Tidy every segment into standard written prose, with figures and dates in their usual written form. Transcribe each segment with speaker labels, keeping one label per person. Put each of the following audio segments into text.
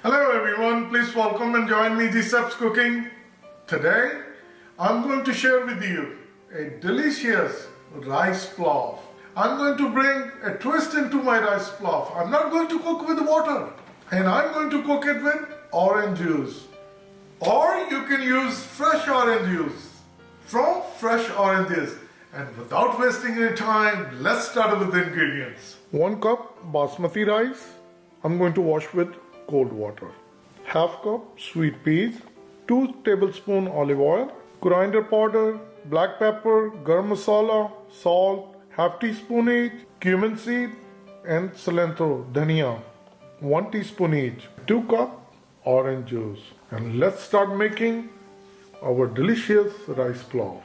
Speaker 1: Hello everyone, please welcome and join me G Steps Cooking. Today I'm going to share with you a delicious rice pilaf. I'm going to bring a twist into my rice pilaf. I'm not going to cook with water and I'm going to cook it with orange juice. Or you can use fresh orange juice from fresh oranges. And without wasting any time, let's start with the ingredients. 1 cup basmati rice. I'm going to wash with cold water. Half cup sweet peas. 2 tablespoons olive oil. Coriander powder, black pepper, garam masala, salt, half teaspoon each, cumin seed and cilantro, dhania, 1 teaspoon each. 2 cup orange juice. And let's start making our delicious rice pilaf.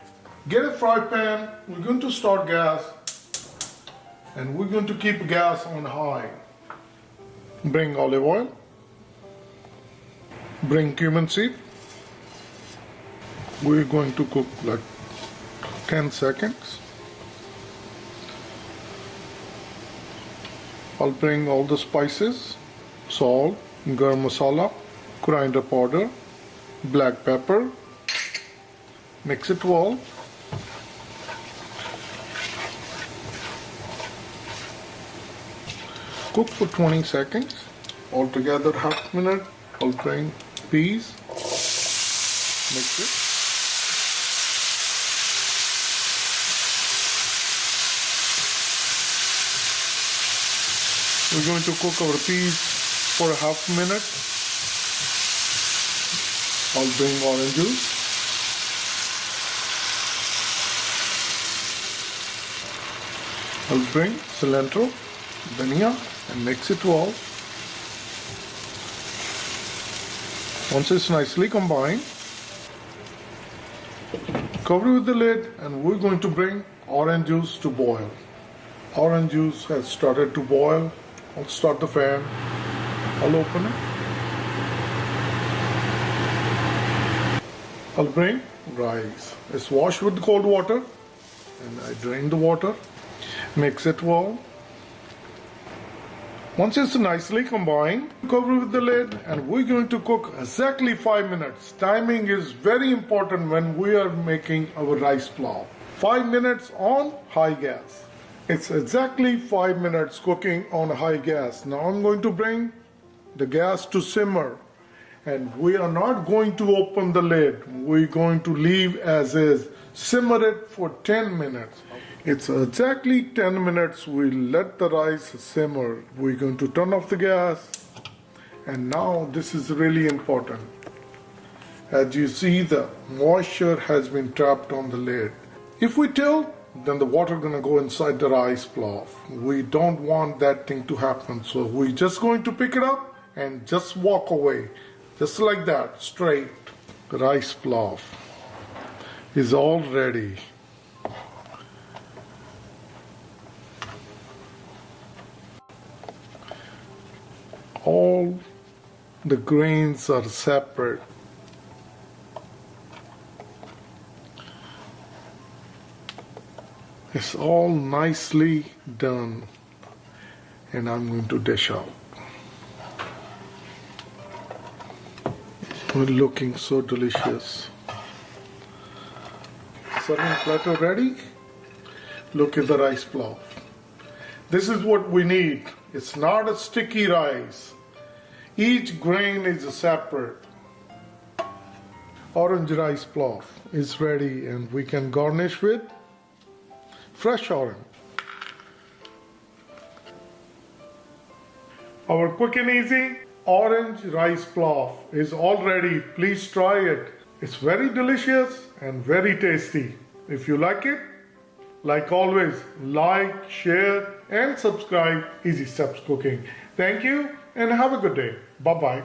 Speaker 1: Get a fry pan, we're going to start gas and we're going to keep gas on high. Bring olive oil, bring cumin seed. We're going to cook like 10 seconds. I'll bring all the spices, salt, garam masala, coriander powder, black pepper, mix it well. Cook for 20 seconds. Altogether half minute. I'll bring peas. Mix it. We're going to cook our peas for a half minute. I'll bring orange juice. I'll bring cilantro, dhania and mix it well. Once it's nicely combined, cover with the lid and we're going to bring orange juice to boil. Orange juice has started to boil. I'll start the fan. I'll open it. I'll bring rice. It's washed with cold water and I drain the water. Mix it well. Once it's nicely combined, cover with the lid and we're going to cook exactly 5 minutes. Timing is very important when we are making our rice pilaf. 5 minutes on high gas. It's exactly 5 minutes cooking on high gas. Now I'm going to bring the gas to simmer and we are not going to open the lid. We're going to leave as is. Simmer it for 10 minutes. It's exactly 10 minutes. We let the rice simmer. We're going to turn off the gas. And now this is really important. As you see, the moisture has been trapped on the lid. If we tilt, then the water gonna go inside the rice pilaf. We don't want that thing to happen. So we're just going to pick it up and just walk away. Just like that, straight. The rice pilaf is all ready. All the grains are separate. It's all nicely done and I'm going to dish out. We're looking so delicious. Serving platter ready. Look at the rice pilaf. This is what we need. It's not a sticky rice. Each grain is separate. Orange rice pilaf is ready and we can garnish with fresh orange. Our quick and easy orange rice pilaf is all ready. Please try it. It's very delicious and very tasty. If you like it, like always, like, share and subscribe Easy Steps Cooking. Thank you and have a good day. Bye-bye.